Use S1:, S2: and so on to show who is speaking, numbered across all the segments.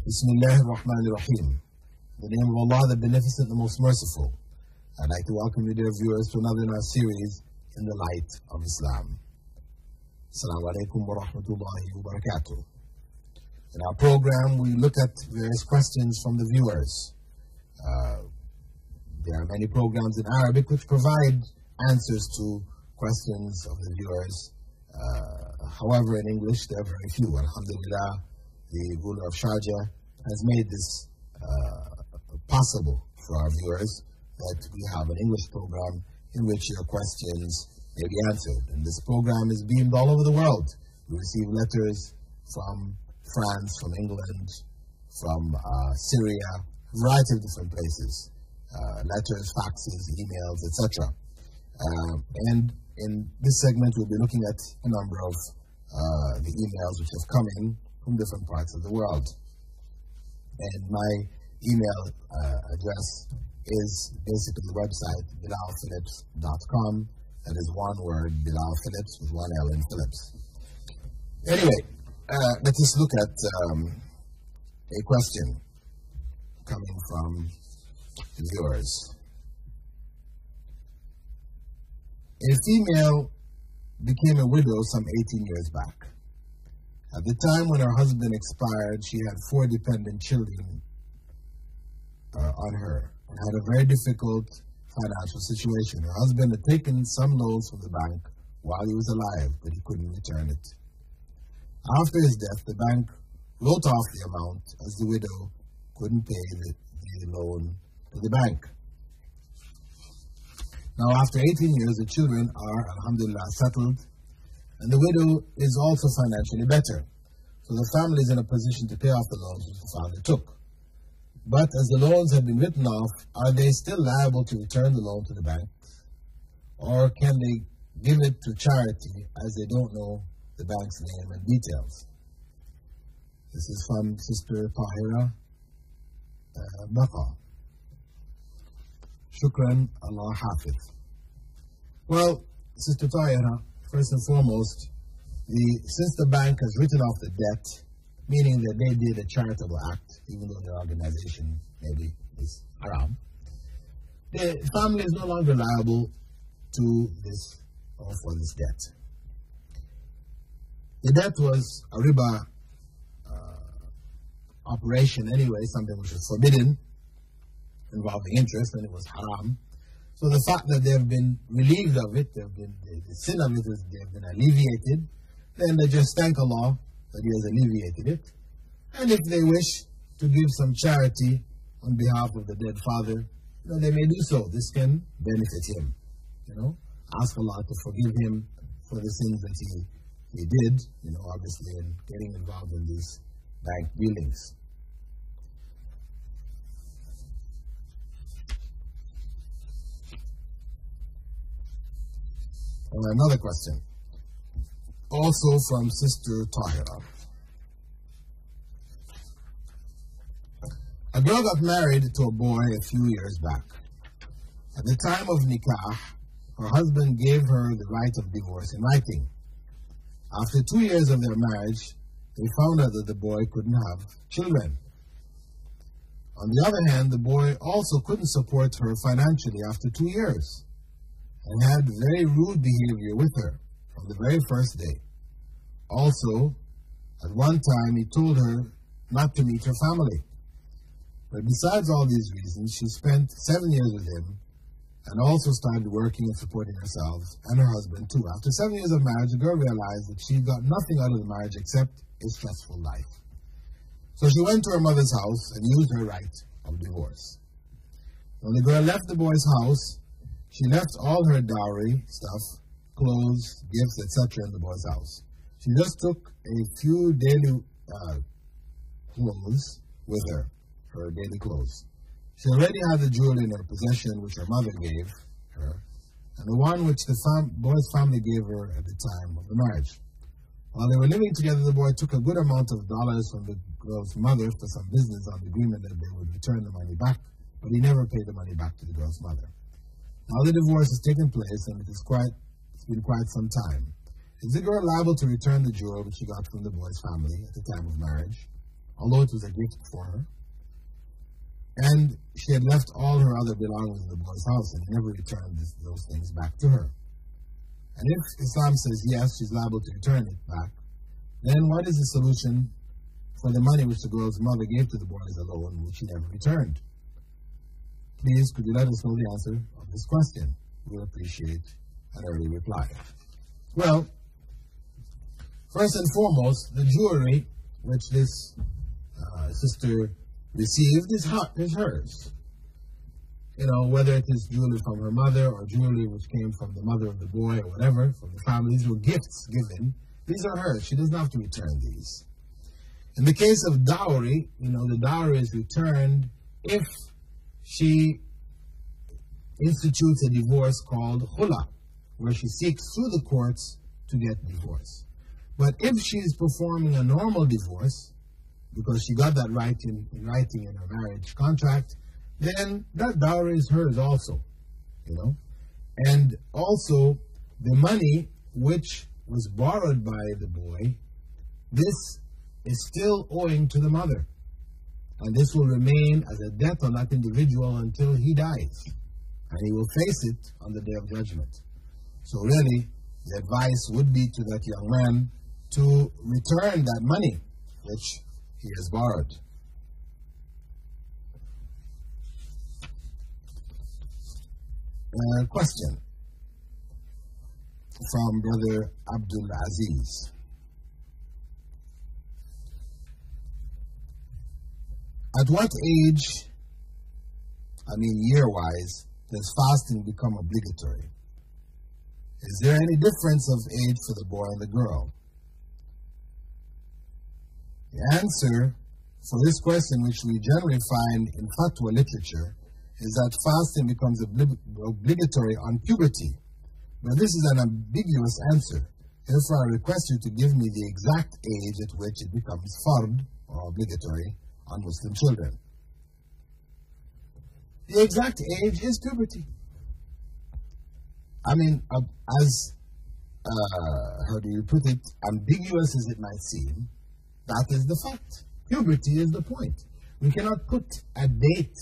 S1: Bismillah ar-Rahman ar-Rahim. In the name of Allah, the Beneficent, the Most Merciful. I'd like to welcome you, dear viewers, to another in our series, In the Light of Islam. Assalamu alaikum wa rahmatullahi wa barakatuh. In our program, we look at various questions from the viewers. There are many programs in Arabic which provide answers to questions of the viewers. However, in English, there are very few. Alhamdulillah, the ruler of Sharjah has made this possible for our viewers, that we have an English program in which your questions may be answered. And this program is beamed all over the world. We receive letters from France, from England, from Syria, a variety of different places. Letters, faxes, emails, etc. And in this segment, we'll be looking at a number of the emails which have come in from different parts of the world. And my email address is basically the website, bilalphillips.com. That is one word, Bilal Phillips, with one L in Phillips. Anyway, let us look at a question coming from the viewers. A female became a widow some 18 years back. At the time when her husband expired, she had 4 dependent children on her and had a very difficult financial situation. Her husband had taken some loans from the bank while he was alive, but he couldn't return it. After his death, the bank wrote off the amount as the widow couldn't pay the loan to the bank. Now, after 18 years, the children are, alhamdulillah, settled, and the widow is also financially better. So the family is in a position to pay off the loans which the father took. But as the loans have been written off, are they still liable to return the loan to the bank? Or can they give it to charity as they don't know the bank's name and details? This is from Sister Tahira Baqa. Shukran, Allah Hafiz. Well, Sister Tahira, first and foremost, since the bank has written off the debt, meaning that they did a charitable act, even though their organization maybe is haram, the family is no longer liable to this or for this debt. The debt was a riba operation anyway, something which was forbidden, involving interest, and it was haram. So the fact that they have been relieved of it, the sin of it, they have been alleviated, then they just thank Allah that He has alleviated it. And if they wish to give some charity on behalf of the dead father, they may do so. This can benefit him. Ask Allah to forgive him for the sins that he did, obviously, in getting involved in these bank dealings. Another question, also from Sister Tahira. A girl got married to a boy a few years back. At the time of nikah, her husband gave her the right of divorce in writing. After 2 years of their marriage, they found out that the boy couldn't have children. On the other hand, the boy also couldn't support her financially after 2 years, and had very rude behavior with her from the very first day. Also, at one time, he told her not to meet her family. But besides all these reasons, she spent 7 years with him and also started working and supporting herself and her husband too. After 7 years of marriage, the girl realized that she got nothing out of the marriage except a stressful life. So she went to her mother's house and used her right of divorce. When the girl left the boy's house, she left all her dowry stuff, clothes, gifts, etc. in the boy's house. She just took a few daily clothes with her, her daily clothes. She already had the jewelry in her possession which her mother gave her, and the one which the boy's family gave her at the time of the marriage. While they were living together, the boy took a good amount of dollars from the girl's mother for some business on the agreement that they would return the money back, but he never paid the money back to the girl's mother. Now the divorce has taken place, and it's been quite some time. Is the girl liable to return the jewel which she got from the boy's family at the time of marriage? although it was a gift for her. And she had left all her other belongings in the boy's house and never returned those things back to her. And if Islam says yes, she's liable to return it back, then what is the solution for the money which the girl's mother gave to the boy as a loan, which he never returned? Please, could you let us know the answer of this question? We'll appreciate an early reply. Well, first and foremost, the jewelry which this sister received is hers. You know, whether it is jewelry from her mother or jewelry which came from the mother of the boy or whatever, from the family, these were gifts given. These are hers. She doesn't have to return these. In the case of dowry, you know, the dowry is returned if she institutes a divorce called khula, where she seeks through the courts to get divorce. But if she's performing a normal divorce, because she got that right in writing in her marriage contract, then that dowry is hers also, you know. And also, the money which was borrowed by the boy, this is still owing to the mother. And this will remain as a debt on that individual until he dies. And he will face it on the day of judgment. So really, the advice would be to that young man to return that money which he has borrowed. Question from Brother Abdul Aziz. At what age, year-wise, does fasting become obligatory? Is there any difference of age for the boy and the girl? The answer for this question, which we generally find in fatwa literature, is that fasting becomes obligatory on puberty. But this is an ambiguous answer. Therefore, I request you to give me the exact age at which it becomes fard, or obligatory, on Muslim children. The exact age is puberty. As, how do you put it, ambiguous as it might seem, that is the fact. Puberty is the point. We cannot put a date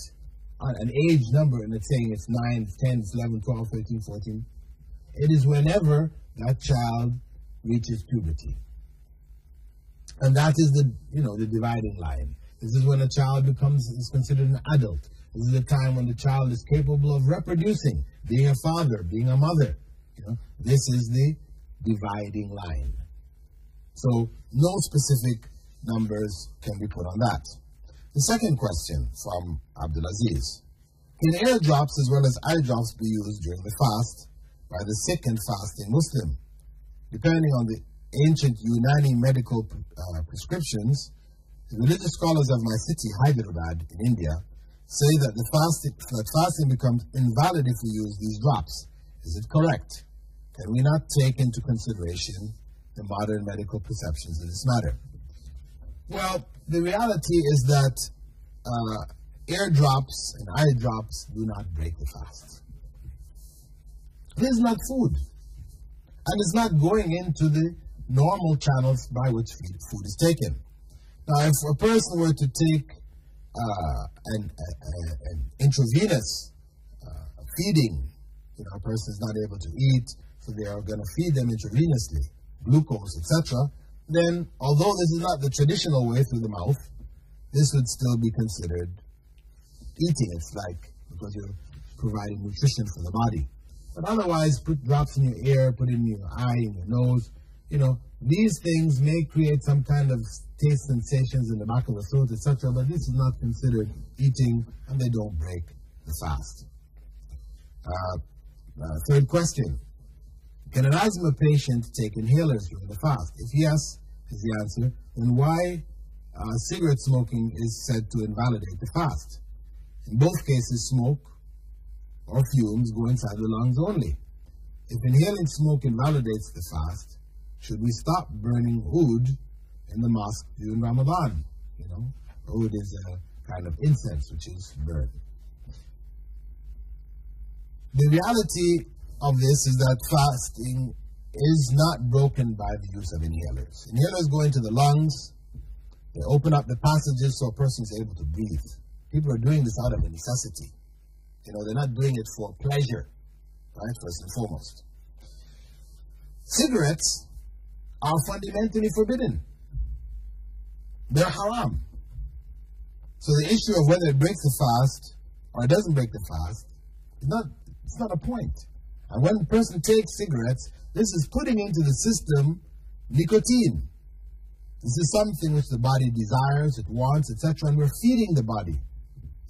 S1: on an age number and it's saying it's 9, it's 10, it's 11, 12, 13, 14. It is whenever that child reaches puberty. And that is the dividing line. This is when a child is considered an adult. This is the time when the child is capable of reproducing, being a father, being a mother. This is the dividing line. So no specific numbers can be put on that. The second question from Abdulaziz. Can ear drops as well as eye drops be used during the fast by the sick and fasting Muslim? Depending on the ancient Unani medical prescriptions, the religious scholars of my city, Hyderabad, in India, say that fasting becomes invalid if we use these drops. Is it correct? Can we not take into consideration the modern medical perceptions in this matter? Well, the reality is that ear drops and eye drops do not break the fast. It is not food. And it's not going into the normal channels by which food is taken. Now, if a person were to take an intravenous feeding, a person is not able to eat, so they are going to feed them intravenously, glucose, etc., then, although this is not the traditional way through the mouth, this would still be considered eating. It's like, because you're providing nutrition for the body. But otherwise, put drops in your ear, put in your eye, in your nose, these things may create some kind of taste sensations in the back of the throat, etc., but this is not considered eating, and they don't break the fast. Third question. Can an asthma patient take inhalers during the fast? If yes, is the answer, then why cigarette smoking is said to invalidate the fast? In both cases, smoke or fumes go inside the lungs only. If inhaling smoke invalidates the fast, should we stop burning oud in the mosque during Ramadan? Oud is a kind of incense which is burned. The reality of this is that fasting is not broken by the use of inhalers. Inhalers go into the lungs. They open up the passages so a person is able to breathe. People are doing this out of a necessity. They're not doing it for pleasure, right, first and foremost. Cigarettes are fundamentally forbidden. They're haram. So the issue of whether it breaks the fast or it doesn't break the fast it's not a point. And when a person takes cigarettes, this is putting into the system nicotine. This is something which the body desires, it wants, etc., and we're feeding the body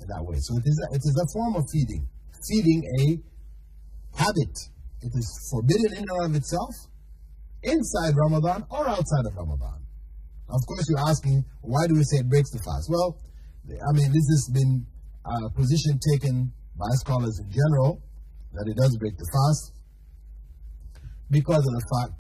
S1: in that way. So it is a form of feeding a habit. It is forbidden in and of itself, inside Ramadan or outside of Ramadan. Of course, you're asking, why do we say it breaks the fast? Well, this has been a position taken by scholars in general, that it does break the fast, because of the fact